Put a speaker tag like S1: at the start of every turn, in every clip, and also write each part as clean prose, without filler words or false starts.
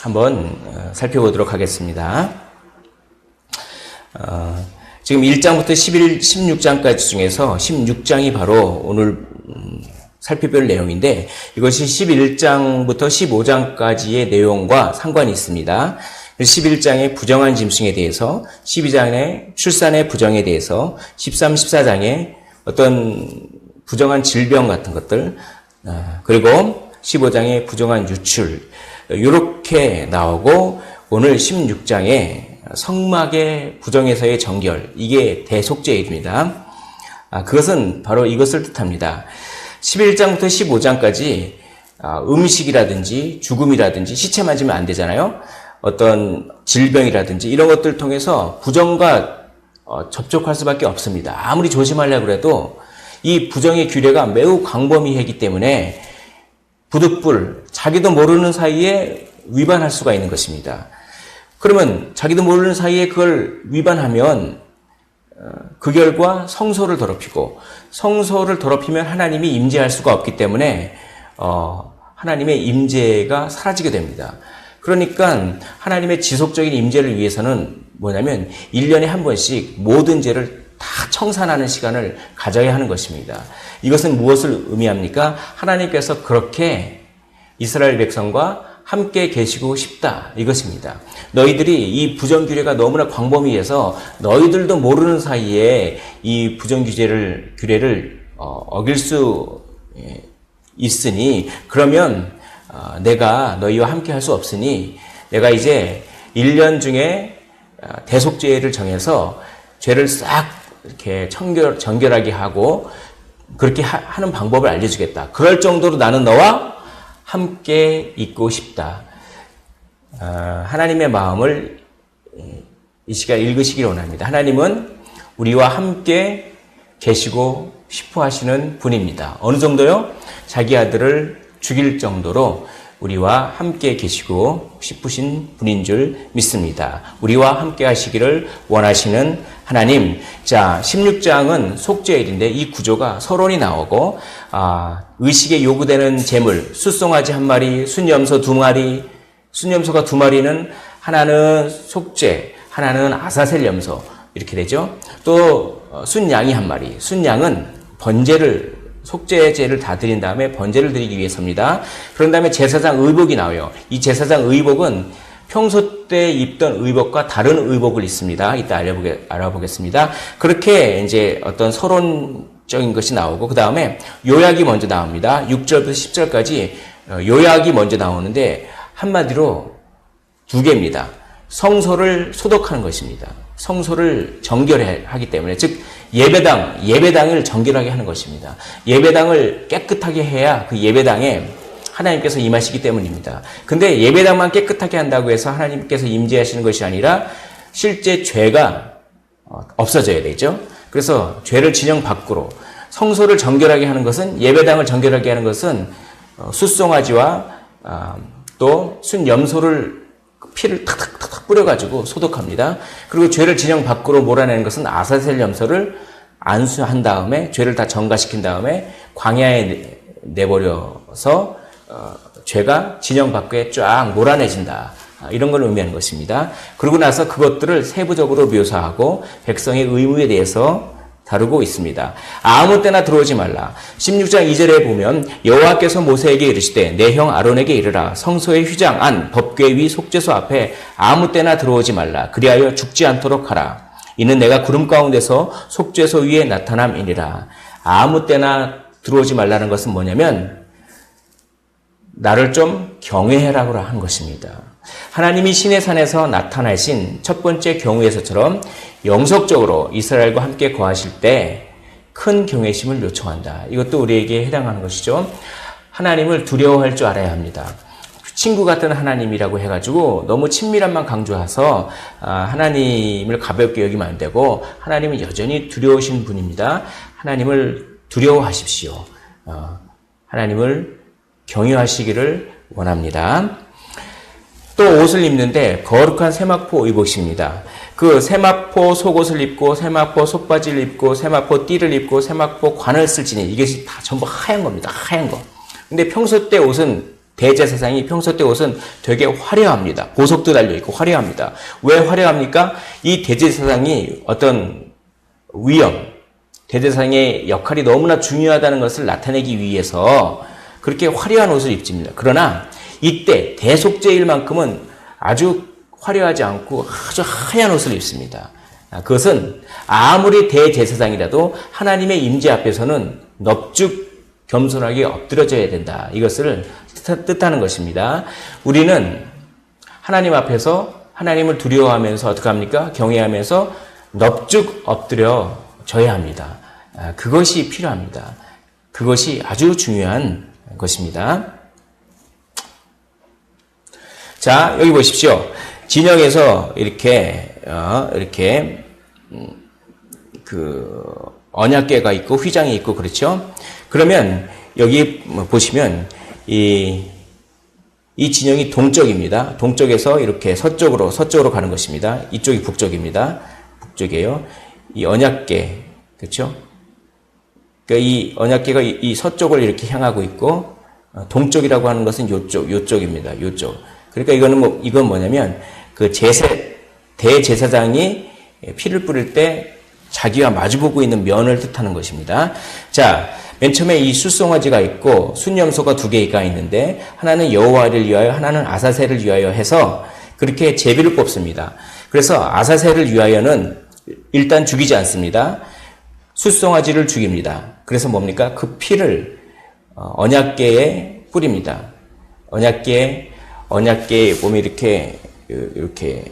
S1: 한번 살펴보도록 하겠습니다. 지금 1장부터 16장까지 중에서 16장이 바로 오늘 살펴볼 내용인데, 이것이 11장부터 15장까지의 내용과 상관이 있습니다. 11장의 부정한 짐승에 대해서, 12장의 출산의 부정에 대해서, 13, 14장의 어떤 부정한 질병 같은 것들, 그리고 15장의 부정한 유출, 이렇게 나오고, 오늘 16장의 성막의 부정에서의 정결, 이게 대속죄입니다. 그것은 바로 이것을 뜻합니다. 11장부터 15장까지 음식이라든지 죽음이라든지 시체 만지면 안 되잖아요. 어떤 질병이라든지 이런 것들을 통해서 부정과 접촉할 수밖에 없습니다. 아무리 조심하려고 해도 이 부정의 규례가 매우 광범위하기 때문에 부득불 자기도 모르는 사이에 위반할 수가 있는 것입니다. 그러면 자기도 모르는 사이에 그걸 위반하면 그 결과 성소를 더럽히고, 성소를 더럽히면 하나님이 임재할 수가 없기 때문에 하나님의 임재가 사라지게 됩니다. 그러니까 하나님의 지속적인 임재를 위해서는 뭐냐면 1년에 한 번씩 모든 죄를 다 청산하는 시간을 가져야 하는 것입니다. 이것은 무엇을 의미합니까? 하나님께서 그렇게 이스라엘 백성과 함께 계시고 싶다, 이것입니다. 너희들이 이 부정규례가 너무나 광범위해서 너희들도 모르는 사이에 이 부정규례를 어길 수 있으니, 그러면 내가 너희와 함께 할 수 없으니 내가 이제 1년 중에 대속죄를 정해서 죄를 싹 이렇게 정결하게 하고 그렇게 하는 방법을 알려주겠다. 그럴 정도로 나는 너와 함께 있고 싶다. 하나님의 마음을 이 시간 읽으시길 원합니다. 하나님은 우리와 함께 계시고 싶어 하시는 분입니다. 어느 정도요? 자기 아들을 죽일 정도로 우리와 함께 계시고 싶으신 분인 줄 믿습니다. 우리와 함께 하시기를 원하시는 하나님. 자, 16장은 속죄일인데 이 구조가 서론이 나오고, 의식에 요구되는 제물, 숫송아지 1마리, 순염소 2마리, 순염소가 2마리는 하나는 속죄, 하나는 아사셀 염소, 이렇게 되죠. 또 순양이 1마리, 순양은 번제를, 속죄제를 다 드린 다음에 번제를 드리기 위해서입니다. 그런 다음에 제사장 의복이 나와요. 이 제사장 의복은 평소 때 입던 의복과 다른 의복을 입습니다. 이따 알아보겠습니다. 그렇게 이제 어떤 서론적인 것이 나오고, 그 다음에 요약이 먼저 나옵니다. 6절부터 10절까지 요약이 먼저 나오는데, 한마디로 2개입니다. 성소를 소독하는 것입니다. 성소를 정결하기 때문에, 즉 예배당을 정결하게 하는 것입니다. 예배당을 깨끗하게 해야 그 예배당에 하나님께서 임하시기 때문입니다. 근데 예배당만 깨끗하게 한다고 해서 하나님께서 임재하시는 것이 아니라 실제 죄가 없어져야 되죠. 그래서 죄를 진영 밖으로, 성소를 정결하게 하는 것은, 예배당을 정결하게 하는 것은 숫송아지와 또 순염소를 피를 탁탁탁 뿌려가지고 소독합니다. 그리고 죄를 진영 밖으로 몰아내는 것은 아사셀 염소를 안수한 다음에, 죄를 다 정가시킨 다음에 광야에 내버려서 죄가 진영 밖에 쫙 몰아내진다, 이런 걸 의미하는 것입니다. 그러고 나서 그것들을 세부적으로 묘사하고 백성의 의무에 대해서 다루고 있습니다. 아무 때나 들어오지 말라. 16장 2절에 보면 여호와께서 모세에게 이르시되 내 형 아론에게 이르라. 성소의 휘장 안 법궤 위 속죄소 앞에 아무 때나 들어오지 말라. 그리하여 죽지 않도록 하라. 이는 내가 구름 가운데서 속죄소 위에 나타남이니라. 아무 때나 들어오지 말라는 것은 뭐냐면 나를 좀 경외해라고 한 것입니다. 하나님이 시내산에서 나타나신 첫 번째 경우에서처럼 영속적으로 이스라엘과 함께 거하실 때 큰 경외심을 요청한다. 이것도 우리에게 해당하는 것이죠. 하나님을 두려워할 줄 알아야 합니다. 친구 같은 하나님이라고 해가지고 너무 친밀함만 강조해서 하나님을 가볍게 여기면 안 되고, 하나님은 여전히 두려우신 분입니다. 하나님을 두려워하십시오. 하나님을 경외하시기를 원합니다. 또 옷을 입는데 거룩한 세마포 의복입니다. 그 세마포 속옷을 입고 세마포 속바지를 입고 세마포 띠를 입고 세마포 관을 쓸지니 이것이 다 전부 하얀 겁니다. 하얀 거. 근데 평소 때 옷은 대제사장이 평소 때 옷은 되게 화려합니다. 보석도 달려있고 화려합니다. 왜 화려합니까? 이 대제사장이 어떤 위엄, 대제사장의 역할이 너무나 중요하다는 것을 나타내기 위해서 그렇게 화려한 옷을 입습니다. 그러나 이때 대속죄일만큼은 아주 화려하지 않고 아주 하얀 옷을 입습니다. 그것은 아무리 대제사장이라도 하나님의 임재 앞에서는 넙죽 겸손하게 엎드려져야 된다. 이것을 뜻하는 것입니다. 우리는 하나님 앞에서 하나님을 두려워하면서 어떻게 합니까? 경외하면서 넙죽 엎드려져야 합니다. 그것이 필요합니다. 그것이 아주 중요한 것입니다. 자, 여기 보십시오. 진영에서 이렇게 언약궤가 있고 휘장이 있고 그렇죠? 그러면 여기 보시면 이 진영이 동쪽입니다. 동쪽에서 이렇게 서쪽으로 가는 것입니다. 이쪽이 북쪽입니다. 북쪽이에요. 이 언약궤, 그렇죠? 그러니까 이 언약궤가 이 서쪽을 이렇게 향하고 있고 동쪽이라고 하는 것은 요쪽입니다. 요쪽. 그러니까 이건 뭐냐면 그 대제사장이 피를 뿌릴 때 자기와 마주보고 있는 면을 뜻하는 것입니다. 자, 맨 처음에 이 숫송아지가 있고 순염소가 2개가 있는데 하나는 여호와를 위하여 하나는 아사셀을 위하여 해서 그렇게 제비를 뽑습니다. 그래서 아사셀을 위하여는 일단 죽이지 않습니다. 숫송아지를 죽입니다. 그래서 뭡니까? 그 피를 언약궤에 뿌립니다. 언약궤에 보면 이렇게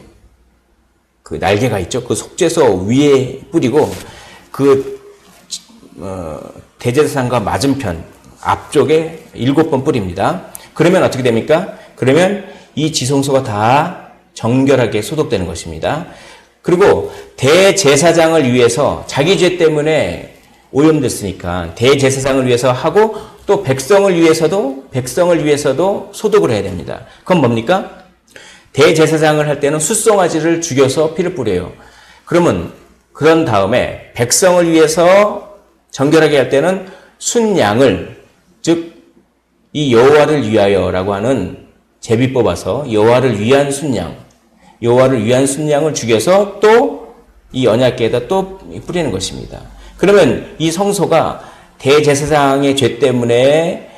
S1: 그 날개가 있죠. 그 속죄소 위에 뿌리고 대제사장과 맞은편 앞쪽에 7번 뿌립니다. 그러면 어떻게 됩니까? 그러면 이 지성소가 다 정결하게 소독되는 것입니다. 그리고 대제사장을 위해서 자기 죄 때문에 오염됐으니까 대제사장을 위해서 하고 또 백성을 위해서도 소독을 해야 됩니다. 그건 뭡니까? 대제사장을 할 때는 숫송아지를 죽여서 피를 뿌려요. 그런 다음에 백성을 위해서 정결하게 할 때는 순양을, 즉 이 여호와를 위하여라고 하는 제비 뽑아서 여호와를 위한 순양을 죽여서 또 이 언약궤에다 또 뿌리는 것입니다. 그러면 이 성소가 대제사장의 죄 때문에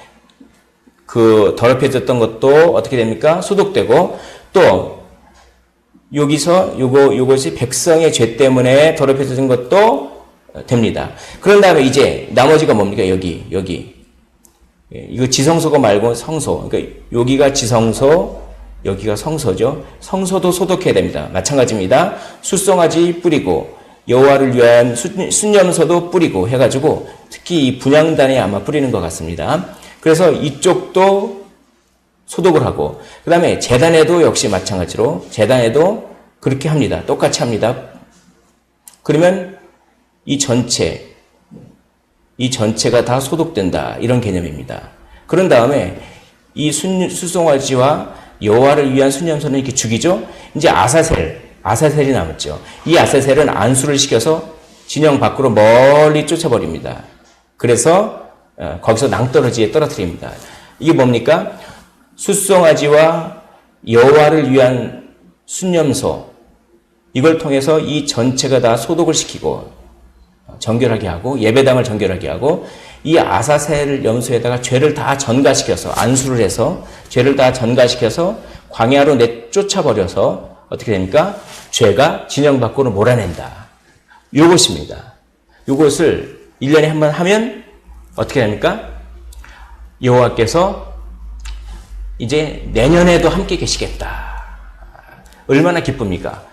S1: 그 더럽혀졌던 것도 어떻게 됩니까? 소독되고 또 여기서 요것이 백성의 죄 때문에 더럽혀진 것도 됩니다. 그런 다음에 이제 나머지가 뭡니까? 여기. 이거 지성소가 말고 성소. 그러니까 여기가 지성소, 여기가 성소죠. 성소도 소독해야 됩니다. 마찬가지입니다. 숫송아지 뿌리고 여호와를 위한 순염소도 뿌리고 해가지고 특히 이 분향단에 아마 뿌리는 것 같습니다. 그래서 이쪽도 소독을 하고 그 다음에 제단에도 역시 마찬가지로 제단에도 그렇게 합니다. 똑같이 합니다. 그러면 이 전체가 다 소독된다. 이런 개념입니다. 그런 다음에 이 숫송아지와 여호와를 위한 순염소는 이렇게 죽이죠. 이제 아사셀이 남았죠. 이 아사셀은 안수를 시켜서 진영 밖으로 멀리 쫓아버립니다. 그래서 거기서 낭떠러지에 떨어뜨립니다. 이게 뭡니까? 숫송아지와 여호와를 위한 순염소, 이걸 통해서 이 전체가 다 소독을 시키고 정결하게 하고 예배당을 정결하게 하고 이 아사셀 염소에다가 죄를 다 전가시켜서 안수를 해서 죄를 다 전가시켜서 광야로 내쫓아버려서 어떻게 됩니까? 죄가 진영 밖으로 몰아낸다. 요것입니다. 요것을 1년에 한 번 하면 어떻게 됩니까? 여호와께서 이제 내년에도 함께 계시겠다. 얼마나 기쁩니까?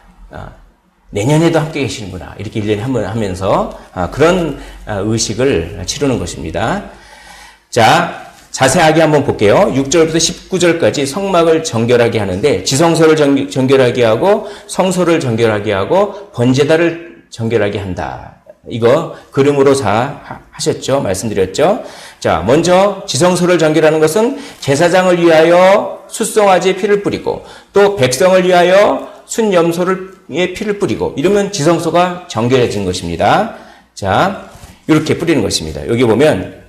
S1: 내년에도 함께 계시는구나. 이렇게 1년에 한 번 하면서 그런 의식을 치르는 것입니다. 자, 자세하게 한번 볼게요. 6절부터 19절까지 성막을 정결하게 하는데 지성소를 정결하게 하고 성소를 정결하게 하고 번제단을 정결하게 한다. 이거 그림으로 다 하셨죠? 말씀드렸죠? 자, 먼저 지성소를 정결하는 것은 제사장을 위하여 숫송아지의 피를 뿌리고 또 백성을 위하여 순염소의 피를 뿌리고 이러면 지성소가 정결해진 것입니다. 자, 이렇게 뿌리는 것입니다. 여기 보면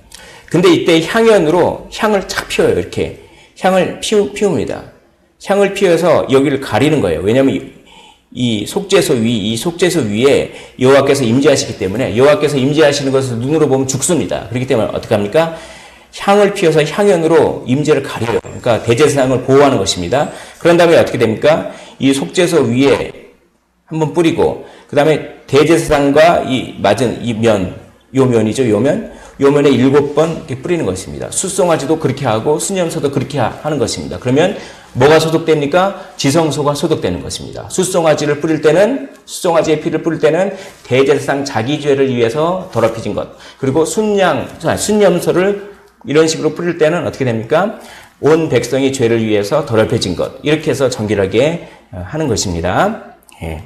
S1: 근데 이때 향연으로 향을 착 피워요. 이렇게 향을 피웁니다. 향을 피워서 여기를 가리는 거예요. 왜냐하면 이 속죄소 위에 여호와께서 임재하시기 때문에 여호와께서 임재하시는 것을 눈으로 보면 죽습니다. 그렇기 때문에 어떻게 합니까? 향을 피워서 향연으로 임재를 가려요. 그러니까 대제사장을 보호하는 것입니다. 그런 다음에 어떻게 됩니까? 이 속죄소 위에 한번 뿌리고 그 다음에 대제사장과 이 맞은 이 면, 요 면이죠. 요 면에 7번 이렇게 뿌리는 것입니다. 숫송아지도 그렇게 하고 순염소도 그렇게 하는 것입니다. 그러면 뭐가 소독됩니까? 지성소가 소독되는 것입니다. 숫송아지를 뿌릴 때는 숫송아지의 피를 뿌릴 때는 대제사장 자기 죄를 위해서 더럽혀진 것. 그리고 순염소를 이런 식으로 뿌릴 때는 어떻게 됩니까? 온 백성이 죄를 위해서 더럽혀진 것. 이렇게 해서 정결하게 하는 것입니다. 예.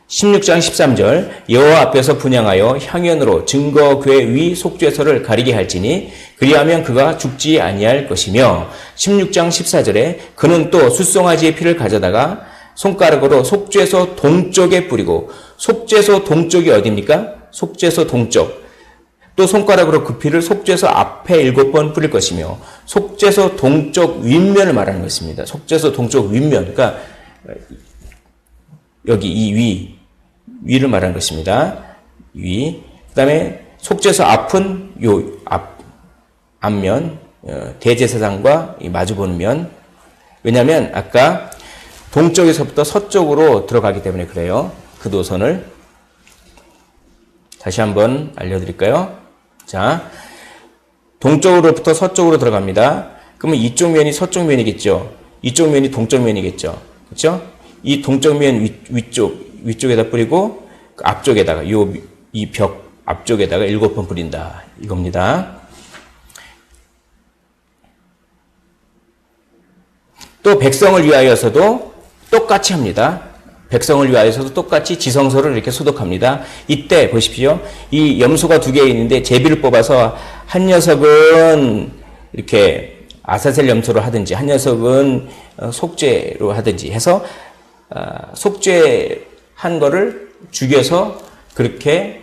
S1: 16장 13절 여호와 앞에서 분향하여 향연으로 증거궤 위 속죄소를 가리게 할지니 그리하면 그가 죽지 아니할 것이며 16장 14절에 그는 또 숫송아지의 피를 가져다가 손가락으로 속죄소 동쪽에 뿌리고 속죄소 동쪽이 어디입니까? 속죄소 동쪽 또 손가락으로 그 피를 속죄소 앞에 7번 뿌릴 것이며 속죄소 동쪽 윗면을 말하는 것입니다. 속죄소 동쪽 윗면 그러니까 여기 이 위를 말하는 것입니다. 위. 그 다음에 속죄소 앞은 앞면, 대제사장과 마주보는 면. 왜냐하면 아까 동쪽에서부터 서쪽으로 들어가기 때문에 그래요. 그 노선을. 다시 한번 알려드릴까요? 자, 동쪽으로부터 서쪽으로 들어갑니다. 그러면 이쪽 면이 서쪽 면이겠죠. 이쪽 면이 동쪽 면이겠죠. 그렇죠? 이 동쪽 면 위쪽에다 뿌리고 그 앞쪽에다가 이 벽 앞쪽에다가 7번 뿌린다. 이겁니다. 또 백성을 위하여서도 똑같이 합니다. 백성을 위하여서도 똑같이 지성소를 이렇게 소독합니다. 이때 보십시오. 이 염소가 2개 있는데 제비를 뽑아서 한 녀석은 이렇게 아사셀 염소로 하든지 한 녀석은 속죄로 하든지 해서 속죄한 거를 죽여서 그렇게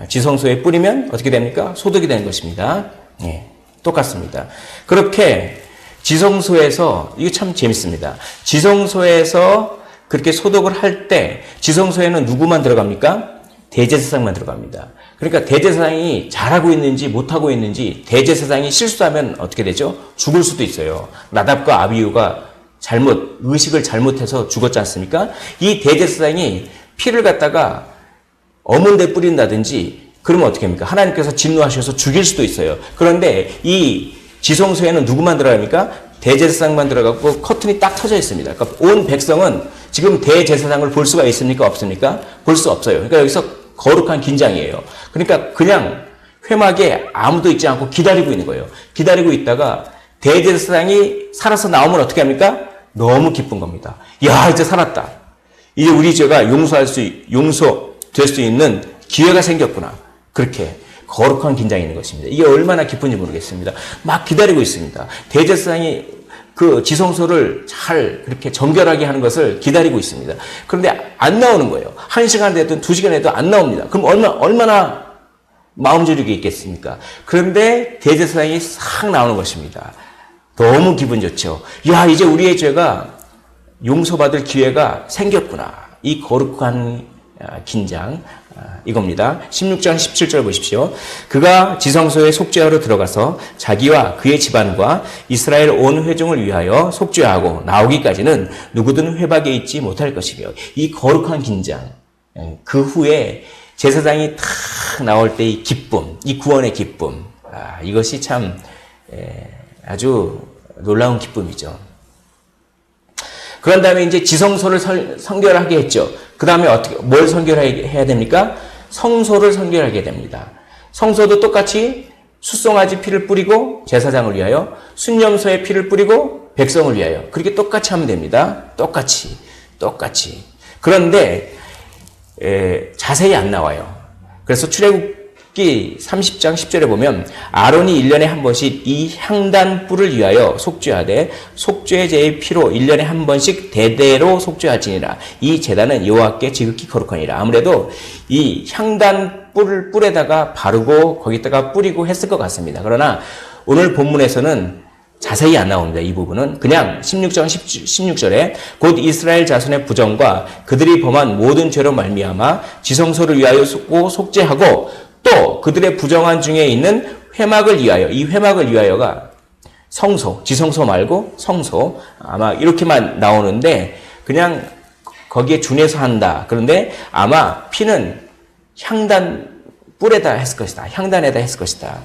S1: 지성소에 뿌리면 어떻게 됩니까? 소독이 되는 것입니다. 예, 똑같습니다. 그렇게 지성소에서 이게 참 재밌습니다. 지성소에서 그렇게 소독을 할 때 지성소에는 누구만 들어갑니까? 대제사장만 들어갑니다. 그러니까 대제사장이 잘하고 있는지 못하고 있는지 대제사장이 실수하면 어떻게 되죠? 죽을 수도 있어요. 나답과 아비후가 의식을 잘못해서 죽었지 않습니까? 이 대제사장이 피를 갖다가 어문 데 뿌린다든지 그러면 어떻게 합니까? 하나님께서 진노하셔서 죽일 수도 있어요. 그런데 이 지성소에는 누구만 들어갑니까? 대제사장만 들어가고 커튼이 딱 터져 있습니다. 그러니까 온 백성은 지금 대제사장을 볼 수가 있습니까? 없습니까? 볼 수 없어요. 그러니까 여기서 거룩한 긴장이에요. 그러니까 그냥 회막에 아무도 있지 않고 기다리고 있는 거예요. 기다리고 있다가 대제사장이 살아서 나오면 어떻게 합니까? 너무 기쁜 겁니다. 야, 이제 살았다. 이제 우리 죄가 용서될 수 있는 기회가 생겼구나. 그렇게 거룩한 긴장이 있는 것입니다. 이게 얼마나 기쁜지 모르겠습니다. 막 기다리고 있습니다. 대제사장이 그 지성소를 잘 그렇게 정결하게 하는 것을 기다리고 있습니다. 그런데 안 나오는 거예요. 1시간 되든 2시간 되든 안 나옵니다. 그럼 얼마나 마음저리게 있겠습니까? 그런데 대제사장이 싹 나오는 것입니다. 너무 기분 좋죠. 야, 이제 우리의 죄가 용서받을 기회가 생겼구나. 이 거룩한 긴장, 이겁니다. 16장 17절 보십시오. 그가 지성소에 속죄하러 들어가서 자기와 그의 집안과 이스라엘 온 회중을 위하여 속죄하고 나오기까지는 누구든 회박에 있지 못할 것이며 이 거룩한 긴장, 그 후에 제사장이 탁 나올 때의 기쁨, 이 구원의 기쁨, 이것이 참 아주 놀라운 기쁨이죠. 그런 다음에 이제 지성소를 성결하게 했죠. 그 다음에 뭘 성결해야 됩니까? 성소를 성결하게 됩니다. 성소도 똑같이 숫송아지 피를 뿌리고 제사장을 위하여, 순염소의 피를 뿌리고 백성을 위하여, 그렇게 똑같이 하면 됩니다. 똑같이. 그런데 자세히 안 나와요. 그래서 출애굽기 30장 10절에 보면 아론이 1년에 한 번씩 이 향단 뿔을 위하여 속죄하되 속죄제의 피로 1년에 한 번씩 대대로 속죄할지니라. 이 제단은 여호와께 지극히 거룩하니라. 아무래도 이 향단 뿔에다가 바르고 거기다가 뿌리고 했을 것 같습니다. 그러나 오늘 본문에서는 자세히 안 나옵니다. 이 부분은 그냥 16장 16절에 곧 이스라엘 자손의 부정과 그들이 범한 모든 죄로 말미암아 지성소를 위하여 속죄하고 또 그들의 부정한 중에 있는 회막을 위하여, 이 회막을 위하여가 성소, 지성소 말고 성소, 아마 이렇게만 나오는데 그냥 거기에 준해서 한다. 그런데 아마 피는 향단 뿔에다 했을 것이다. 향단에다 했을 것이다.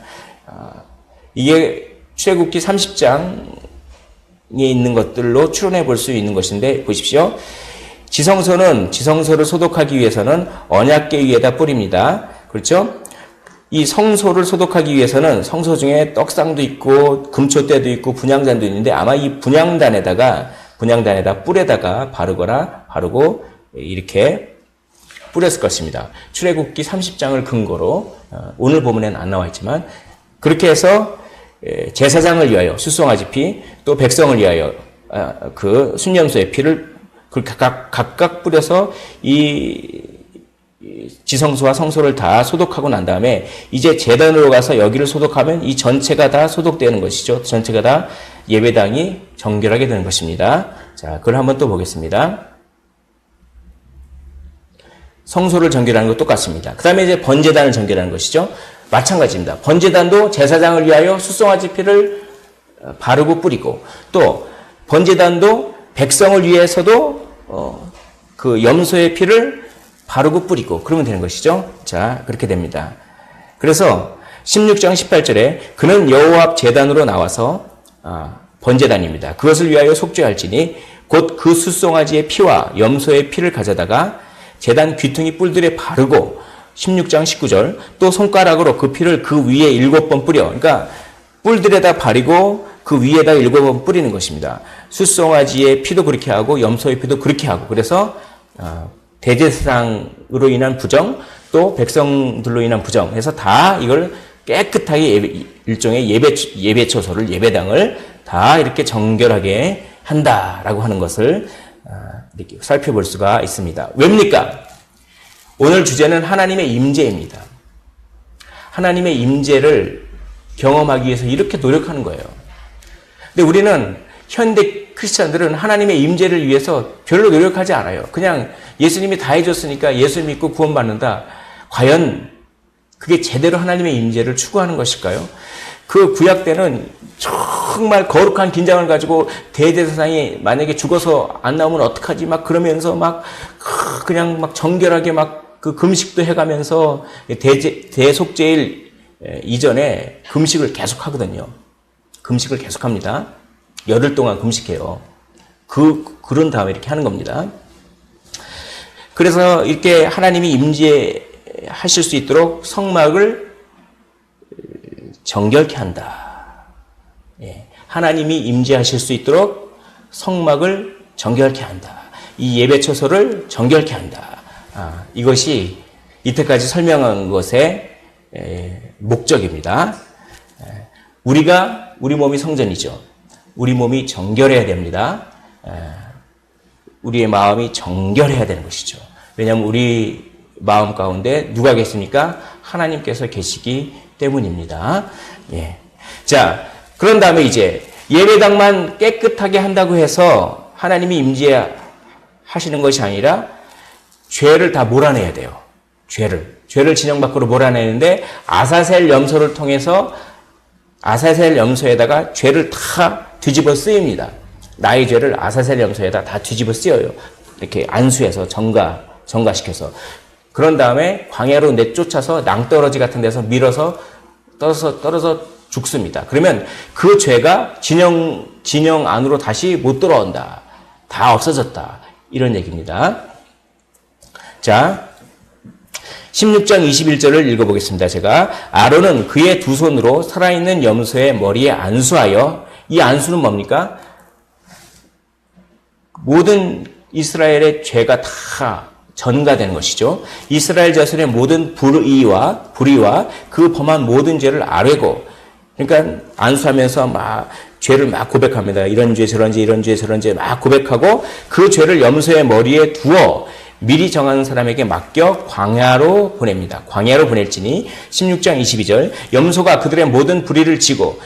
S1: 이게 출애굽기 30장에 있는 것들로 추론해 볼 수 있는 것인데 보십시오. 지성소를 소독하기 위해서는 언약궤 위에다 뿌립니다. 그렇죠? 이 성소를 소독하기 위해서는 성소 중에 떡상도 있고 금초대도 있고 분향단도 있는데 아마 이 분향단에다 뿔에다가 바르고 이렇게 뿌렸을 것입니다. 출애굽기 30장을 근거로 오늘 본문에는 안 나와 있지만 그렇게 해서 제사장을 위하여 수송아지 피, 또 백성을 위하여 그 순염소의 피를 각각 뿌려서 이 지성소와 성소를 다 소독하고 난 다음에 이제 제단으로 가서 여기를 소독하면 이 전체가 다 소독되는 것이죠. 전체가 다 예배당이 정결하게 되는 것입니다. 자, 그걸 한번 또 보겠습니다. 성소를 정결하는 것 똑같습니다. 그 다음에 이제 번제단을 정결하는 것이죠. 마찬가지입니다. 번제단도 제사장을 위하여 숫송아지 피를 바르고 뿌리고 또 번제단도 백성을 위해서도 그 염소의 피를 바르고 뿌리고 그러면 되는 것이죠. 자, 그렇게 됩니다. 그래서 16장 18절에 그는 여호와 앞 제단으로 나와서 번제단입니다. 그것을 위하여 속죄할지니 곧 그 숫송아지의 피와 염소의 피를 가져다가 제단 귀퉁이 뿔들에 바르고 16장 19절 또 손가락으로 그 피를 그 위에 7번 뿌려. 그러니까 뿔들에다 바르고 그 위에다 7번 뿌리는 것입니다. 숫송아지의 피도 그렇게 하고 염소의 피도 그렇게 하고 그래서 대제사장으로 인한 부정 또 백성들로 인한 부정 해서 다 이걸 깨끗하게 일종의 예배처소를 예배당을 다 이렇게 정결하게 한다라고 하는 것을 이렇게 살펴볼 수가 있습니다. 왜입니까? 오늘 주제는 하나님의 임재입니다. 하나님의 임재를 경험하기 위해서 이렇게 노력하는 거예요. 근데 우리는 현대 크리스찬들은 하나님의 임재를 위해서 별로 노력하지 않아요. 그냥 예수님이 다 해줬으니까 예수 믿고 구원받는다. 과연 그게 제대로 하나님의 임재를 추구하는 것일까요? 그 구약 때는 정말 거룩한 긴장을 가지고 대제사장이 만약에 죽어서 안 나오면 어떡하지? 막 그러면서 막 그냥 막 정결하게 막 그 금식도 해가면서 대속죄일 이전에 금식을 계속 하거든요. 금식을 계속 합니다. 열흘 동안 금식해요. 그런 다음에 이렇게 하는 겁니다. 그래서 이렇게 하나님이 임재하실 수 있도록 성막을 정결케 한다. 하나님이 임재하실 수 있도록 성막을 정결케 한다. 이 예배처소를 정결케 한다. 이것이 이때까지 설명한 것의 목적입니다. 우리 몸이 성전이죠. 우리 몸이 정결해야 됩니다. 우리의 마음이 정결해야 되는 것이죠. 왜냐하면 우리 마음 가운데 누가 계십니까? 하나님께서 계시기 때문입니다. 자, 그런 다음에 이제 예배당만 깨끗하게 한다고 해서 하나님이 임재하시는 것이 아니라 죄를 다 몰아내야 돼요. 죄를 진영 밖으로 몰아내는데 아사셀 염소를 통해서 아사셀 염소에다가 죄를 다 뒤집어 쓰입니다. 나의 죄를 아사셀 염소에다 다 뒤집어 쓰여요. 이렇게 안수해서 정가시켜서. 그런 다음에 광야로 내쫓아서 낭떠러지 같은 데서 밀어서 떨어져 죽습니다. 그러면 그 죄가 진영 안으로 다시 못 들어온다. 다 없어졌다. 이런 얘기입니다. 자, 16장 21절을 읽어보겠습니다. 제가 아론은 그의 두 손으로 살아있는 염소의 머리에 안수하여 이 안수는 뭡니까? 모든 이스라엘의 죄가 다 전가되는 것이죠. 이스라엘 자손의 모든 불의와 그 범한 모든 죄를 아뢰고 그러니까 안수하면서 막 죄를 막 고백합니다. 이런 죄 저런 죄 이런 죄 저런 죄 막 고백하고 그 죄를 염소의 머리에 두어 미리 정한 사람에게 맡겨 광야로 보냅니다. 광야로 보낼지니 16장 22절 염소가 그들의 모든 불의를 지고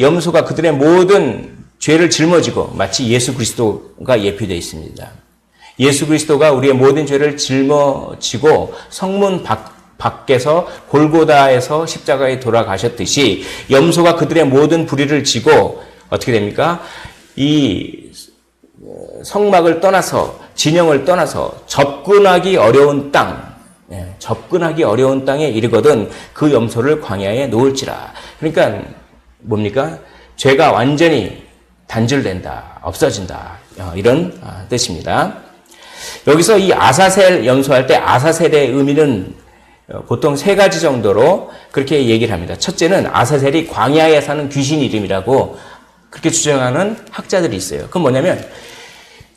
S1: 염소가 그들의 모든 죄를 짊어지고 마치 예수 그리스도가 예표되어 있습니다. 예수 그리스도가 우리의 모든 죄를 짊어지고 성문 밖에서 골고다에서 십자가에 돌아가셨듯이 염소가 그들의 모든 불의를 지고 어떻게 됩니까? 이 성막을 떠나서 진영을 떠나서 접근하기 어려운 땅에 이르거든 그 염소를 광야에 놓을지라. 그러니까 뭡니까? 죄가 완전히 단절된다, 없어진다, 이런 뜻입니다. 여기서 이 아사셀 염소할 때 아사셀의 의미는 보통 세 가지 정도로 그렇게 얘기를 합니다. 첫째는 아사셀이 광야에 사는 귀신 이름이라고 그렇게 주장하는 학자들이 있어요. 그건 뭐냐면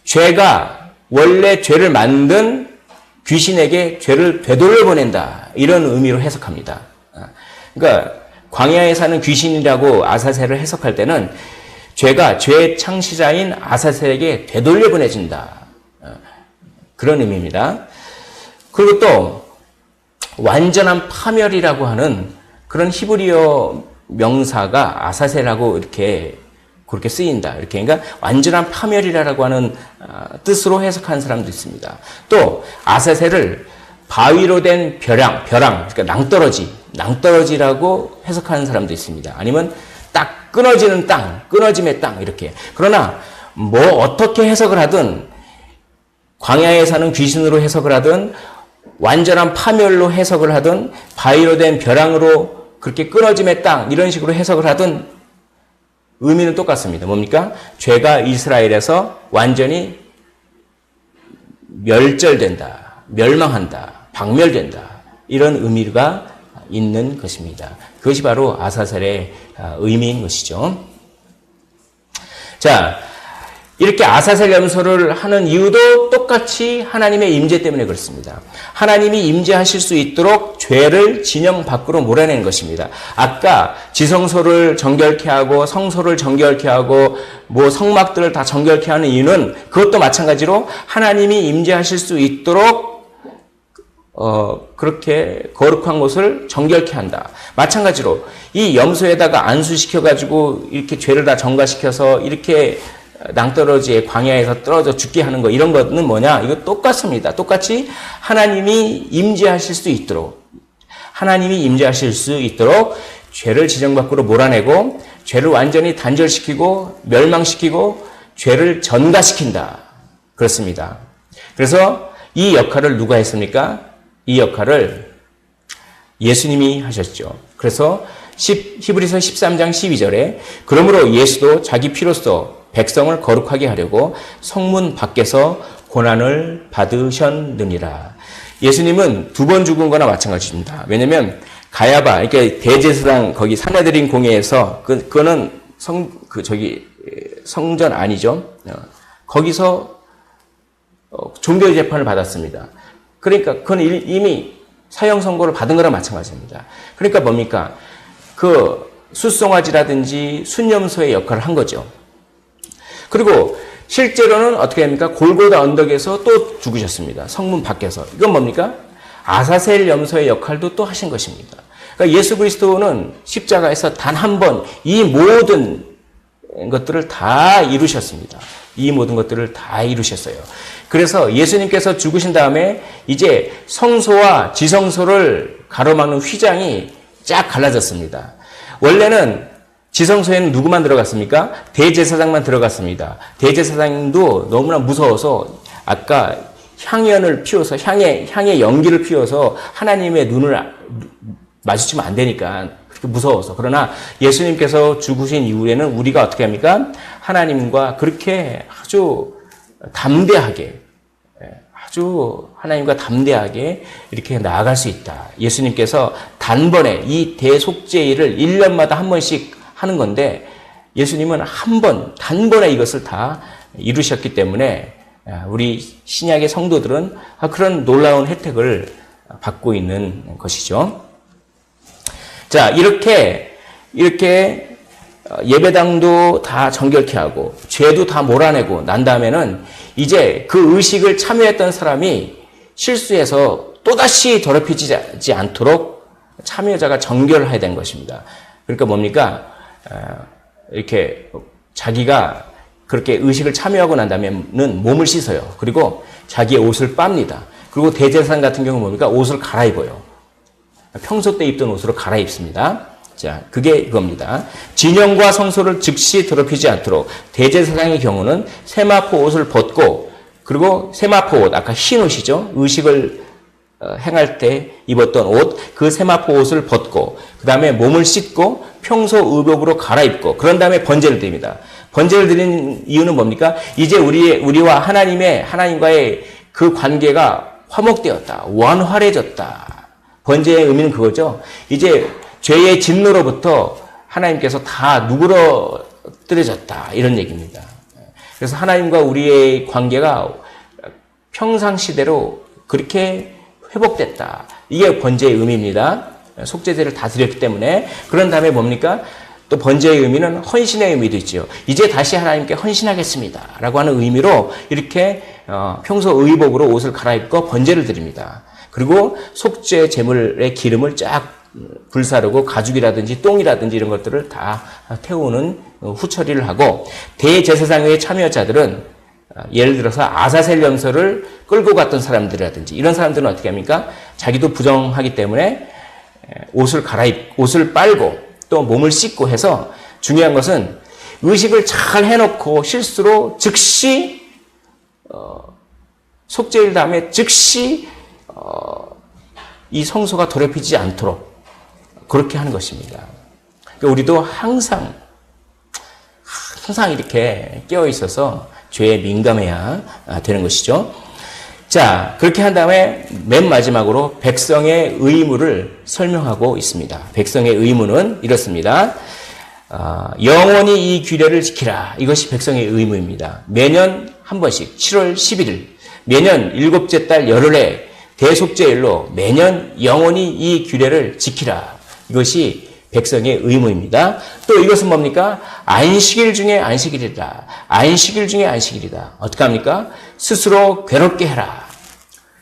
S1: 죄가 원래 죄를 만든 귀신에게 죄를 되돌려 보낸다, 이런 의미로 해석합니다. 그러니까 광야에 사는 귀신이라고 아사셀을 해석할 때는 죄가 죄의 창시자인 아사셀에게 되돌려 보내진다, 그런 의미입니다. 그리고 또 완전한 파멸이라고 하는 그런 히브리어 명사가 아사셀하고 그렇게 쓰인다. 이렇게 그러니까 완전한 파멸이라고 하는 뜻으로 해석하는 사람도 있습니다. 또 아사셀을 바위로 된 벼랑, 그러니까 낭떠러지라고 해석하는 사람도 있습니다. 아니면 딱 끊어지는 땅, 끊어짐의 땅, 이렇게. 그러나 뭐 어떻게 해석을 하든 광야에 사는 귀신으로 해석을 하든 완전한 파멸로 해석을 하든 바위로 된 벼랑으로 그렇게 끊어짐의 땅, 이런 식으로 해석을 하든 의미는 똑같습니다. 뭡니까? 죄가 이스라엘에서 완전히 멸절된다, 멸망한다, 박멸된다, 이런 의미가 있는 것입니다. 그것이 바로 아사셀의 의미인 것이죠. 자, 이렇게 아사셀 염소를 하는 이유도 똑같이 하나님의 임재 때문에 그렇습니다. 하나님이 임재하실 수 있도록 죄를 진영 밖으로 몰아내는 것입니다. 아까 지성소를 정결케 하고 성소를 정결케 하고 뭐 성막들을 다 정결케 하는 이유는 그것도 마찬가지로 하나님이 임재하실 수 있도록 그렇게 거룩한 곳을 정결케 한다. 마찬가지로 이 염소에다가 안수시켜가지고 이렇게 죄를 다 정가시켜서 이렇게 낭떠러지에 광야에서 떨어져 죽게 하는 거, 이런 거는 뭐냐? 이거 똑같습니다. 똑같이 하나님이 임재하실 수 있도록 죄를 지정 밖으로 몰아내고 죄를 완전히 단절시키고 멸망시키고 죄를 전가시킨다. 그렇습니다. 그래서 이 역할을 누가 했습니까? 이 역할을 예수님이 하셨죠. 그래서 히브리서 13장 12절에 그러므로 예수도 자기 피로써 백성을 거룩하게 하려고 성문 밖에서 고난을 받으셨느니라. 예수님은 2번 죽은 거나 마찬가지입니다. 왜냐면 가야바, 그러니까 대제사장 거기 산헤드린 공회에서 그거는 성전 아니죠. 거기서 종교 재판을 받았습니다. 그러니까 그건 이미 사형 선고를 받은 거랑 마찬가지입니다. 그러니까 뭡니까? 그 숫송아지라든지 순염소의 역할을 한 거죠. 그리고 실제로는 어떻게 합니까? 골고다 언덕에서 또 죽으셨습니다. 성문 밖에서. 이건 뭡니까? 아사셀 염소의 역할도 또 하신 것입니다. 그러니까 예수 그리스도는 십자가에서 단 한 번 이 모든 것들을 다 이루셨습니다. 이 모든 것들을 다 이루셨어요. 그래서 예수님께서 죽으신 다음에 이제 성소와 지성소를 가로막는 휘장이 쫙 갈라졌습니다. 원래는 지성소에는 누구만 들어갔습니까? 대제사장만 들어갔습니다. 대제사장도 너무나 무서워서 아까 향연을 피워서 향의 연기를 피워서 하나님의 눈을 마주치면 안 되니까 그렇게 무서워서. 그러나 예수님께서 죽으신 이후에는 우리가 어떻게 합니까? 하나님과 그렇게 아주 담대하게, 하나님과 담대하게 이렇게 나아갈 수 있다. 예수님께서 단번에 이 대속죄일을 1년마다 한 번씩 하는 건데 예수님은 단번에 이것을 다 이루셨기 때문에 우리 신약의 성도들은 그런 놀라운 혜택을 받고 있는 것이죠. 자, 이렇게 예배당도 다 정결케 하고 죄도 다 몰아내고 난 다음에는 이제 그 의식을 참여했던 사람이 실수해서 또다시 더럽혀지지 않도록 참여자가 정결을 해야 되는 것입니다. 그러니까 뭡니까? 이렇게 자기가 그렇게 의식을 참여하고 난 다음에는 몸을 씻어요. 그리고 자기의 옷을 빱니다. 그리고 대제사장 같은 경우는 뭡니까? 옷을 갈아입어요. 평소 때 입던 옷으로 갈아입습니다. 자, 그게 이겁니다. 진영과 성소를 즉시 더럽히지 않도록 대제사장의 경우는 세마포 옷을 벗고 그리고 세마포 옷, 아까 흰 옷이죠. 의식을 행할 때 입었던 옷, 그 세마포 옷을 벗고 그 다음에 몸을 씻고 평소 의복으로 갈아입고 그런 다음에 번제를 드립니다. 번제를 드리는 이유는 뭡니까? 이제 우리와 하나님과의 그 관계가 화목되었다. 원활해졌다. 번제의 의미는 그거죠. 이제 죄의 진노로부터 하나님께서 다 누그러뜨려졌다. 이런 얘기입니다. 그래서 하나님과 우리의 관계가 평상시대로 그렇게 회복됐다. 이게 번제의 의미입니다. 속죄제를 다 드렸기 때문에. 그런 다음에 뭡니까? 또 번제의 의미는 헌신의 의미도 있죠. 이제 다시 하나님께 헌신하겠습니다. 라고 하는 의미로 이렇게 평소 의복으로 옷을 갈아입고 번제를 드립니다. 그리고 속죄 제물의 기름을 쫙 불사르고 가죽이라든지 똥이라든지 이런 것들을 다 태우는 후처리를 하고 대제사장의 참여자들은 예를 들어서 아사셀 염소를 끌고 갔던 사람들이라든지 이런 사람들은 어떻게 합니까? 자기도 부정하기 때문에 옷을 빨고 또 몸을 씻고 해서 중요한 것은 의식을 잘 해놓고 실수로 즉시 속죄일 다음에 즉시 이 성소가 더럽히지 않도록 그렇게 하는 것입니다. 그러니까 우리도 항상 이렇게 깨어 있어서 죄에 민감해야 되는 것이죠. 자, 그렇게 한 다음에 맨 마지막으로 백성의 의무를 설명하고 있습니다. 백성의 의무는 이렇습니다. 영원히 이 규례를 지키라. 이것이 백성의 의무입니다. 매년 한 번씩 7월 11일, 매년 일곱째 달 열흘에 대속죄일로 매년 영원히 이 규례를 지키라. 이것이 백성의 의무입니다. 또 이것은 뭡니까? 안식일 중에 안식일이다. 안식일 중에 안식일이다. 어떻게 합니까? 스스로 괴롭게 해라.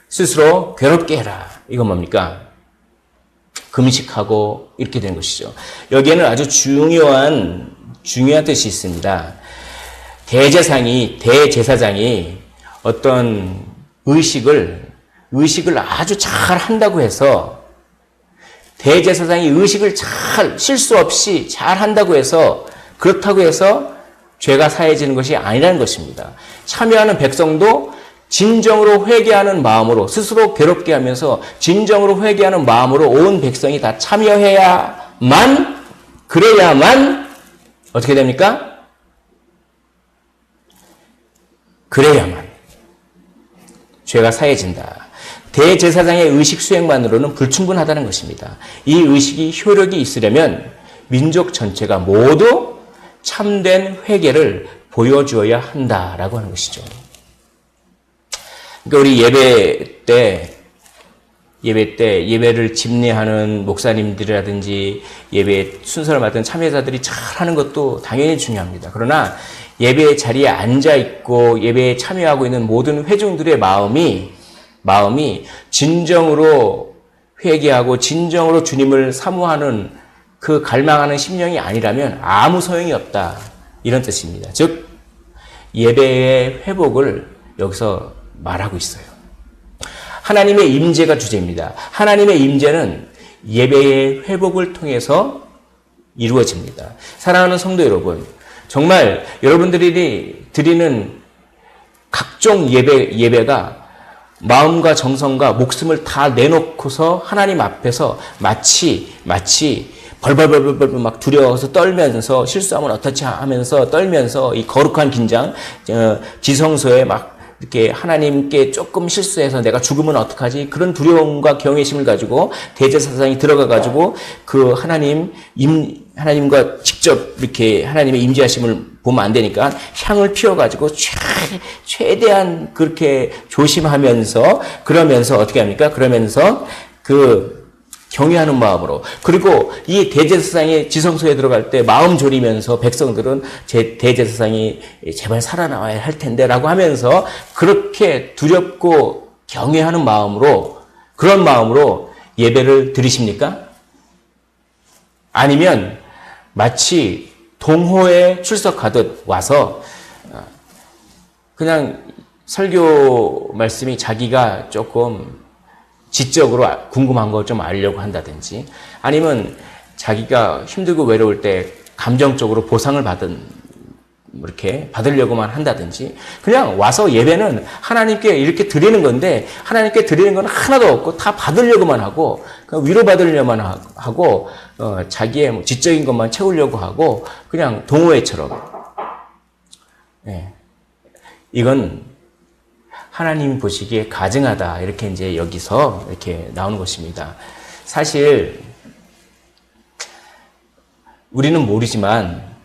S1: 스스로 괴롭게 해라. 이건 뭡니까? 금식하고 이렇게 되는 것이죠. 여기에는 아주 중요한 뜻이 있습니다. 대제사장이 어떤 의식을 아주 잘 한다고 해서 대제사장이 의식을 잘 실수 없이 잘 한다고 해서 그렇다고 해서 죄가 사해지는 것이 아니라는 것입니다. 참여하는 백성도 진정으로 회개하는 마음으로 스스로 괴롭게 하면서 진정으로 회개하는 마음으로 온 백성이 다 그래야만 어떻게 됩니까? 그래야만 죄가 사해진다. 대제사장의 의식 수행만으로는 불충분하다는 것입니다. 이 의식이 효력이 있으려면 민족 전체가 모두 참된 회개를 보여주어야 한다라고 하는 것이죠. 그러니까 우리 예배를 집례하는 목사님들이라든지 예배 순서를 맡은 참여자들이 잘하는 것도 당연히 중요합니다. 그러나 예배 자리에 앉아 있고 예배에 참여하고 있는 모든 회중들의 마음이 진정으로 회개하고 진정으로 주님을 사모하는 그 갈망하는 심령이 아니라면 아무 소용이 없다. 이런 뜻입니다. 즉 예배의 회복을 여기서 말하고 있어요. 하나님의 임재가 주제입니다. 하나님의 임재는 예배의 회복을 통해서 이루어집니다. 사랑하는 성도 여러분, 정말 여러분들이 드리는 각종 예배가 마음과 정성과 목숨을 다 내놓고서 하나님 앞에서 마치 벌벌벌벌 막 두려워서 떨면서 실수하면 어떻지 하면서 떨면서 이 거룩한 긴장, 지성소에 막 이렇게 하나님께 조금 실수해서 내가 죽으면 어떡하지? 그런 두려움과 경외심을 가지고 대제사장이 들어가가지고 그 하나님과 직접 이렇게 하나님의 임재하심을 보면 안 되니까 향을 피워가지고 최대한 그렇게 조심하면서 그러면서 어떻게 합니까? 그러면서 그 경외하는 마음으로. 그리고 이 대제사장이 지성소에 들어갈 때 마음 졸이면서 백성들은 제 대제사장이 제발 살아나와야 할 텐데라고 하면서 그렇게 두렵고 경외하는 마음으로, 그런 마음으로 예배를 드리십니까? 아니면 마치 동호회에 출석하듯 와서 그냥 설교 말씀이 자기가 조금 지적으로 궁금한 거 좀 알려고 한다든지, 아니면 자기가 힘들고 외로울 때 감정적으로 보상을 이렇게 받으려고만 한다든지, 그냥 와서 예배는 하나님께 이렇게 드리는 건데 하나님께 드리는 건 하나도 없고 다 받으려고만 하고, 위로받으려만 하고, 자기의 지적인 것만 채우려고 하고, 그냥 동호회처럼. 네. 이건 하나님이 보시기에 가증하다, 이렇게 이제 여기서 이렇게 나오는 것입니다. 사실 우리는 모르지만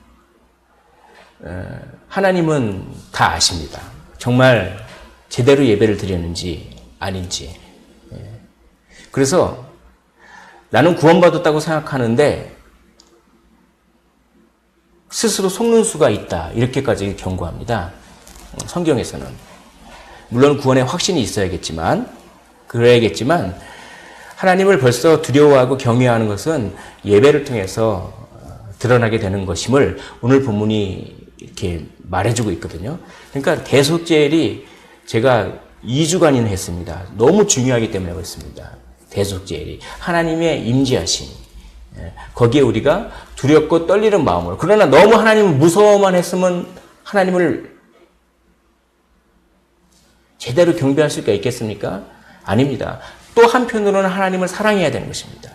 S1: 하나님은 다 아십니다. 정말 제대로 예배를 드렸는지 아닌지. 그래서 나는 구원받았다고 생각하는데 스스로 속는 수가 있다, 이렇게까지 경고합니다. 성경에서는. 물론 구원의 확신이 있어야겠지만, 그래야겠지만, 하나님을 벌써 두려워하고 경외하는 것은 예배를 통해서 드러나게 되는 것임을 오늘 본문이 이렇게 말해주고 있거든요. 그러니까 대속제일이 제가 2주간이나 했습니다. 너무 중요하기 때문에 그렇습니다. 대속제일이. 하나님의 임재하심. 거기에 우리가 두렵고 떨리는 마음으로. 그러나 너무 하나님을 무서워만 했으면 하나님을 제대로 경배할 수가 있겠습니까? 아닙니다. 또 한편으로는 하나님을 사랑해야 되는 것입니다.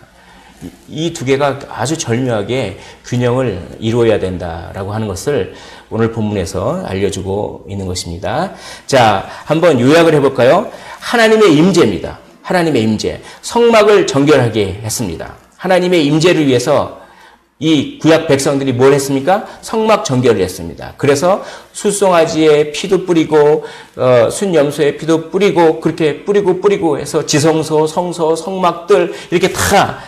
S1: 이 두 개가 아주 절묘하게 균형을 이루어야 된다라고 하는 것을 오늘 본문에서 알려주고 있는 것입니다. 자, 한번 요약을 해볼까요? 하나님의 임재입니다. 하나님의 임재. 성막을 정결하게 했습니다. 하나님의 임재를 위해서 이 구약 백성들이 뭘 했습니까? 성막 정결을 했습니다. 그래서 숫송아지에 피도 뿌리고 순염소에 피도 뿌리고, 그렇게 뿌리고 해서 지성소, 성소, 성막들 이렇게 다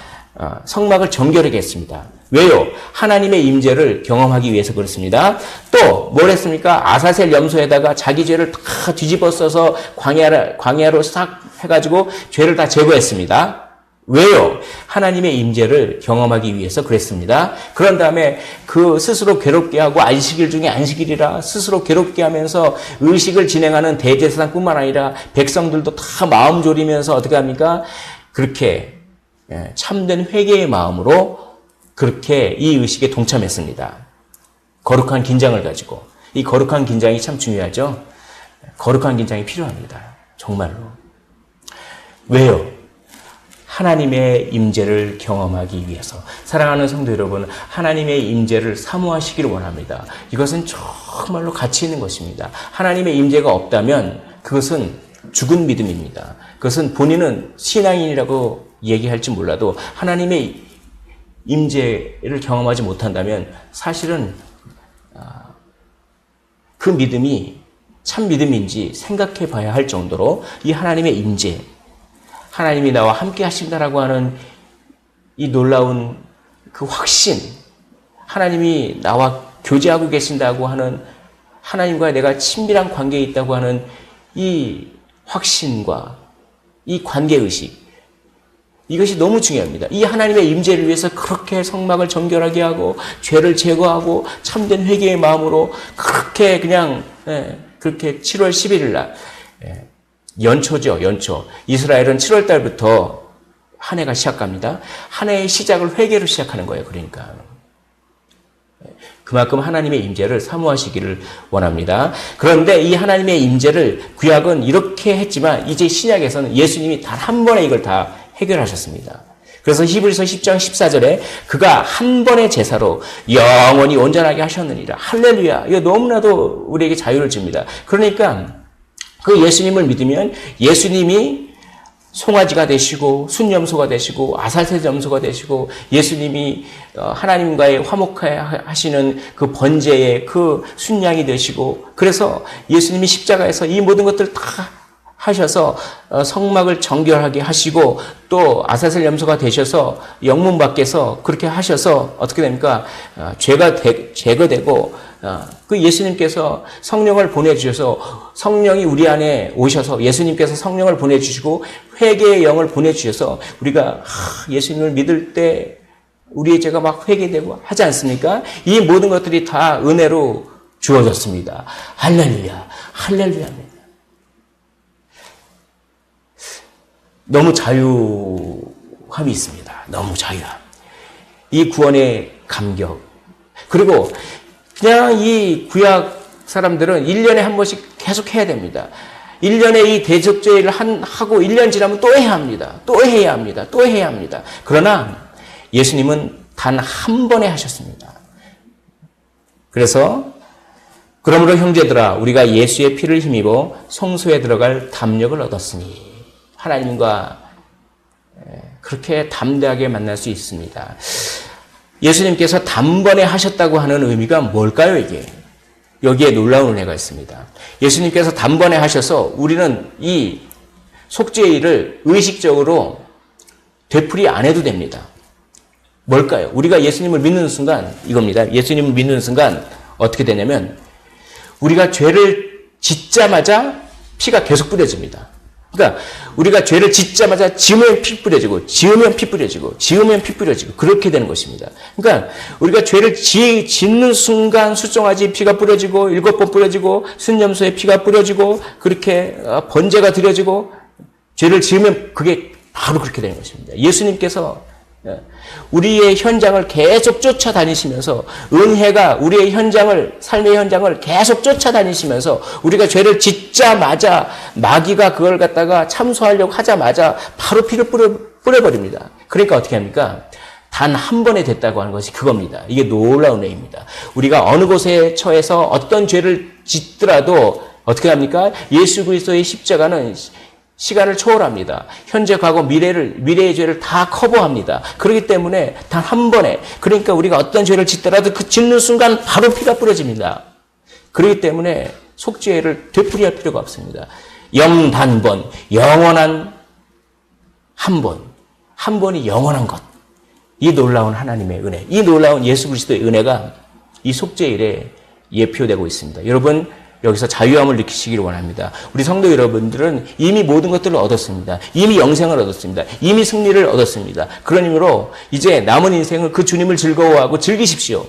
S1: 성막을 정결하게 했습니다. 왜요? 하나님의 임재를 경험하기 위해서 그렇습니다. 또 뭘 했습니까? 아사셀 염소에다가 자기 죄를 다 뒤집어 써서 광야로 싹 해가지고 죄를 다 제거했습니다. 왜요? 하나님의 임재를 경험하기 위해서 그랬습니다. 그런 다음에 그 스스로 괴롭게 하고 안식일 중에 안식일이라 스스로 괴롭게 하면서 의식을 진행하는 대제사장뿐만 아니라 백성들도 다 마음 졸이면서 어떻게 합니까? 그렇게 참된 회개의 마음으로 그렇게 이 의식에 동참했습니다. 거룩한 긴장을 가지고. 이 거룩한 긴장이 참 중요하죠. 거룩한 긴장이 필요합니다. 정말로. 왜요? 하나님의 임재를 경험하기 위해서. 사랑하는 성도 여러분, 하나님의 임재를 사모하시기를 원합니다. 이것은 정말로 가치 있는 것입니다. 하나님의 임재가 없다면 그것은 죽은 믿음입니다. 그것은 본인은 신앙인이라고 얘기할지 몰라도 하나님의 임재를 경험하지 못한다면 사실은 그 믿음이 참 믿음인지 생각해 봐야 할 정도로 이 하나님의 임재, 하나님이 나와 함께 하신다라고 하는 이 놀라운 그 확신, 하나님이 나와 교제하고 계신다고 하는, 하나님과 내가 친밀한 관계에 있다고 하는 이 확신과 이 관계의식, 이것이 너무 중요합니다. 이 하나님의 임재를 위해서 그렇게 성막을 정결하게 하고 죄를 제거하고 참된 회개의 마음으로 그렇게 그냥 그렇게 7월 11일 날 연초죠, 연초. 이스라엘은 7월 달부터 한 해가 시작합니다. 한 해의 시작을 회개로 시작하는 거예요. 그러니까 그만큼 하나님의 임재를 사모하시기를 원합니다. 그런데 이 하나님의 임재를 구약은 이렇게 했지만 이제 신약에서는 예수님이 단 한 번에 이걸 다 해결하셨습니다. 그래서 히브리서 10장 14절에 그가 한 번의 제사로 영원히 온전하게 하셨느니라. 할렐루야. 이거 너무나도 우리에게 자유를 줍니다. 그러니까 그 예수님을 믿으면 예수님이 송아지가 되시고 순염소가 되시고 아사셀 염소가 되시고 예수님이 하나님과의 화목하시는 그 번제의 그 순양이 되시고, 그래서 예수님이 십자가에서 이 모든 것들을 다 하셔서 성막을 정결하게 하시고 또 아사셀 염소가 되셔서 영문 밖에서 그렇게 하셔서 어떻게 됩니까? 죄가 제거되고 그 예수님께서 성령을 보내주셔서 성령이 우리 안에 오셔서 예수님께서 성령을 보내주시고 회개의 영을 보내주셔서 우리가 예수님을 믿을 때 우리의 죄가 막 회개되고 하지 않습니까? 이 모든 것들이 다 은혜로 주어졌습니다. 할렐루야, 할렐루야입니다. 너무 자유함이 있습니다. 너무 자유함. 이 구원의 감격. 그리고 그냥 이 구약 사람들은 1년에 한 번씩 계속 해야 됩니다. 1년에 이 대속죄를 하고 1년 지나면 또 해야 합니다. 또 해야 합니다. 또 해야 합니다. 그러나 예수님은 단 한 번에 하셨습니다. 그래서 그러므로 형제들아 우리가 예수의 피를 힘입어 성소에 들어갈 담력을 얻었으니 하나님과 그렇게 담대하게 만날 수 있습니다. 예수님께서 단번에 하셨다고 하는 의미가 뭘까요, 이게? 여기에 놀라운 은혜가 있습니다. 예수님께서 단번에 하셔서 우리는 이 속죄의 일을 의식적으로 되풀이 안 해도 됩니다. 뭘까요? 우리가 예수님을 믿는 순간 이겁니다. 예수님을 믿는 순간 어떻게 되냐면 우리가 죄를 짓자마자 피가 계속 뿌려집니다. 그러니까 우리가 죄를 짓자마자 지으면 피 뿌려지고 지으면 피 뿌려지고 지으면 피 뿌려지고 그렇게 되는 것입니다. 그러니까 우리가 죄를 짓는 순간 숫송아지 피가 뿌려지고 7번 뿌려지고 순염소의 피가 뿌려지고 그렇게 번제가 드려지고 죄를 지으면 그게 바로 그렇게 되는 것입니다. 예수님께서 우리의 현장을 계속 쫓아다니시면서 은혜가 우리의 현장을 삶의 현장을 계속 쫓아다니시면서 우리가 죄를 짓자마자 마귀가 그걸 갖다가 참소하려고 하자마자 바로 피를 뿌려버립니다. 그러니까 어떻게 합니까? 단 한 번에 됐다고 하는 것이 그겁니다. 이게 놀라운 은혜입니다. 우리가 어느 곳에 처해서 어떤 죄를 짓더라도 어떻게 합니까? 예수 그리스도의 십자가는 시간을 초월합니다. 현재, 과거, 미래의 죄를 다 커버합니다. 그렇기 때문에 단 한 번에, 그러니까 우리가 어떤 죄를 짓더라도 그 짓는 순간 바로 피가 뿌려집니다. 그렇기 때문에 속죄를 되풀이할 필요가 없습니다. 영단번, 영원한 한 번, 한 번이 영원한 것. 이 놀라운 하나님의 은혜, 이 놀라운 예수 그리스도의 은혜가 이 속죄일에 예표되고 있습니다. 여러분, 여기서 자유함을 느끼시기를 원합니다. 우리 성도 여러분들은 이미 모든 것들을 얻었습니다. 이미 영생을 얻었습니다. 이미 승리를 얻었습니다. 그런 의미로 이제 남은 인생을 그 주님을 즐거워하고 즐기십시오.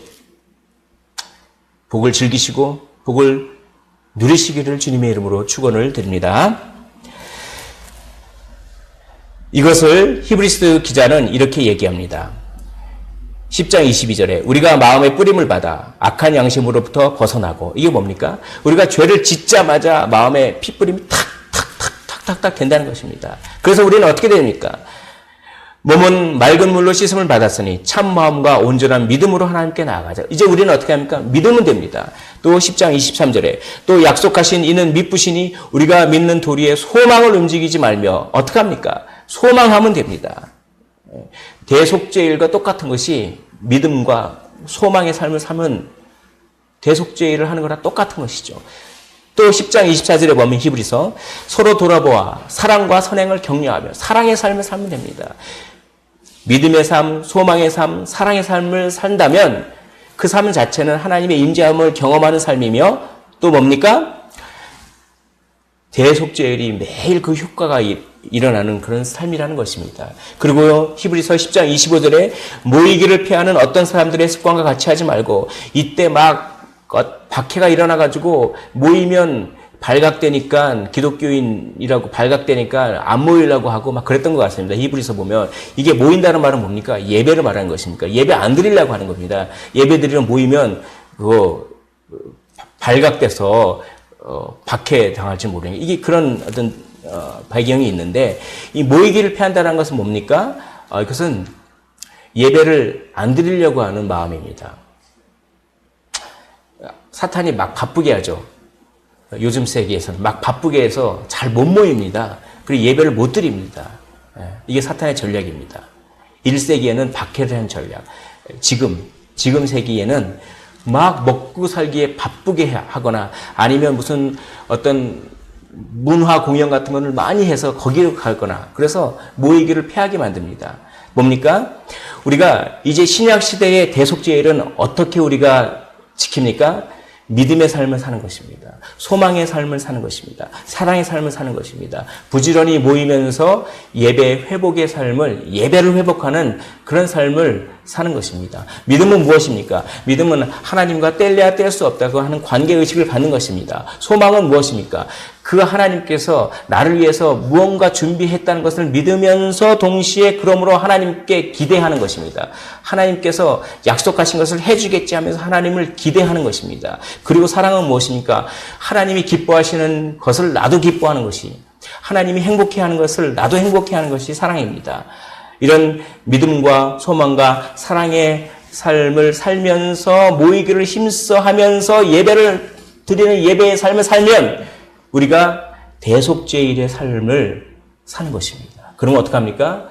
S1: 복을 즐기시고 복을 누리시기를 주님의 이름으로 축원을 드립니다. 이것을 히브리서 기자는 이렇게 얘기합니다. 10장 22절에 우리가 마음의 뿌림을 받아 악한 양심으로부터 벗어나고, 이게 뭡니까? 우리가 죄를 짓자마자 마음에 핏뿌림이 탁탁탁탁탁 된다는 것입니다. 그래서 우리는 어떻게 됩니까? 몸은 맑은 물로 씻음을 받았으니 참 마음과 온전한 믿음으로 하나님께 나아가자. 이제 우리는 어떻게 합니까? 믿으면 됩니다. 또 10장 23절에 또 약속하신 이는 믿으시니 우리가 믿는 도리에 소망을 움직이지 말며 어떻게 합니까? 소망하면 됩니다. 대속죄일과 똑같은 것이 믿음과 소망의 삶을 사면 대속죄일을 하는 거랑 똑같은 것이죠. 또 10장 24절에 보면 히브리서 서로 돌아보아 사랑과 선행을 격려하며 사랑의 삶을 살면 됩니다. 믿음의 삶, 소망의 삶, 사랑의 삶을 산다면 그 삶 자체는 하나님의 임재함을 경험하는 삶이며 또 뭡니까? 대속죄일이 매일 그 효과가 일어나는 그런 삶이라는 것입니다. 그리고 히브리서 10장 25절에 모이기를 피하는 어떤 사람들의 습관과 같이 하지 말고, 이때 막 박해가 일어나가지고 모이면 발각되니까 기독교인이라고 발각되니까 안 모이려고 하고 막 그랬던 것 같습니다. 히브리서 보면 이게 모인다는 말은 뭡니까? 예배를 말하는 것입니까? 예배 안 드리려고 하는 겁니다. 예배 드리러 모이면 그거 발각돼서 박해 당할지 모르는, 이게 그런 어떤 배경이 있는데, 이 모이기를 피한다는 것은 뭡니까? 이것은 예배를 안 드리려고 하는 마음입니다. 사탄이 막 바쁘게 하죠. 요즘 세기에서는 막 바쁘게 해서 잘 못 모입니다. 그리고 예배를 못 드립니다. 이게 사탄의 전략입니다. 1세기에는 박해를 한 전략. 지금 세기에는 막 먹고 살기에 바쁘게 하거나 아니면 무슨 어떤 문화 공연 같은 것을 많이 해서 거기로 가거나 그래서 모이기를 피하게 만듭니다. 뭡니까? 우리가 이제 신약 시대의 대속죄일은 어떻게 우리가 지킵니까? 믿음의 삶을 사는 것입니다. 소망의 삶을 사는 것입니다. 사랑의 삶을 사는 것입니다. 부지런히 모이면서 예배 회복의 삶을, 예배를 회복하는 그런 삶을 사는 것입니다. 믿음은 무엇입니까? 믿음은 하나님과 뗄래야 뗄 수 없다고 하는 관계의식을 갖는 것입니다. 소망은 무엇입니까? 그 하나님께서 나를 위해서 무언가 준비했다는 것을 믿으면서 동시에 그러므로 하나님께 기대하는 것입니다. 하나님께서 약속하신 것을 해주겠지 하면서 하나님을 기대하는 것입니다. 그리고 사랑은 무엇입니까? 하나님이 기뻐하시는 것을 나도 기뻐하는 것이, 하나님이 행복해하는 것을 나도 행복해하는 것이 사랑입니다. 이런 믿음과 소망과 사랑의 삶을 살면서 모이기를 힘써 하면서 예배를 드리는 예배의 삶을 살면 우리가 대속죄일의 삶을 사는 것입니다. 그러면 어떡합니까?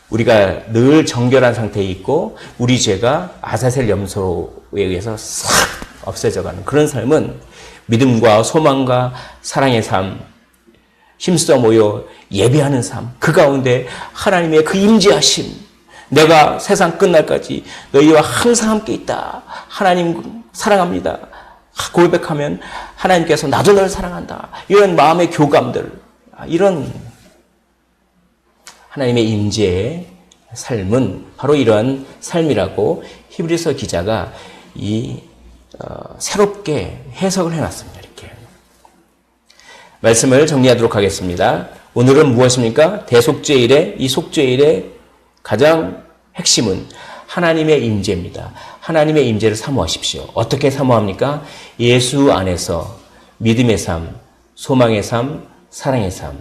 S1: 우리가 늘 정결한 상태에 있고 우리 죄가 아사셀 염소에 의해서 싹 없어져가는 그런 삶은 믿음과 소망과 사랑의 삶, 힘써 모여 예배하는 삶, 그 가운데 하나님의 그 임재하심, 내가 세상 끝날까지 너희와 항상 함께 있다. 하나님 사랑합니다. 고백하면 하나님께서 나도 너를 사랑한다. 이런 마음의 교감들, 이런 하나님의 임재의 삶은 바로 이러한 삶이라고 히브리서 기자가 새롭게 해석을 해놨습니다. 이렇게 말씀을 정리하도록 하겠습니다. 오늘은 무엇입니까? 대속죄일의 이 속죄일의 가장 핵심은 하나님의 임재입니다. 하나님의 임재를 사모하십시오. 어떻게 사모합니까? 예수 안에서 믿음의 삶, 소망의 삶, 사랑의 삶,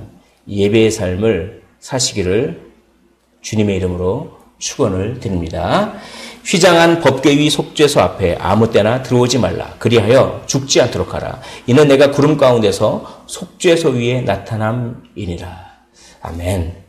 S1: 예배의 삶을 사시기를 주님의 이름으로 축원을 드립니다. 휘장한 법궤 속죄소 앞에 아무 때나 들어오지 말라. 그리하여 죽지 않도록 하라. 이는 내가 구름 가운데서 속죄소 위에 나타남이니라. 아멘.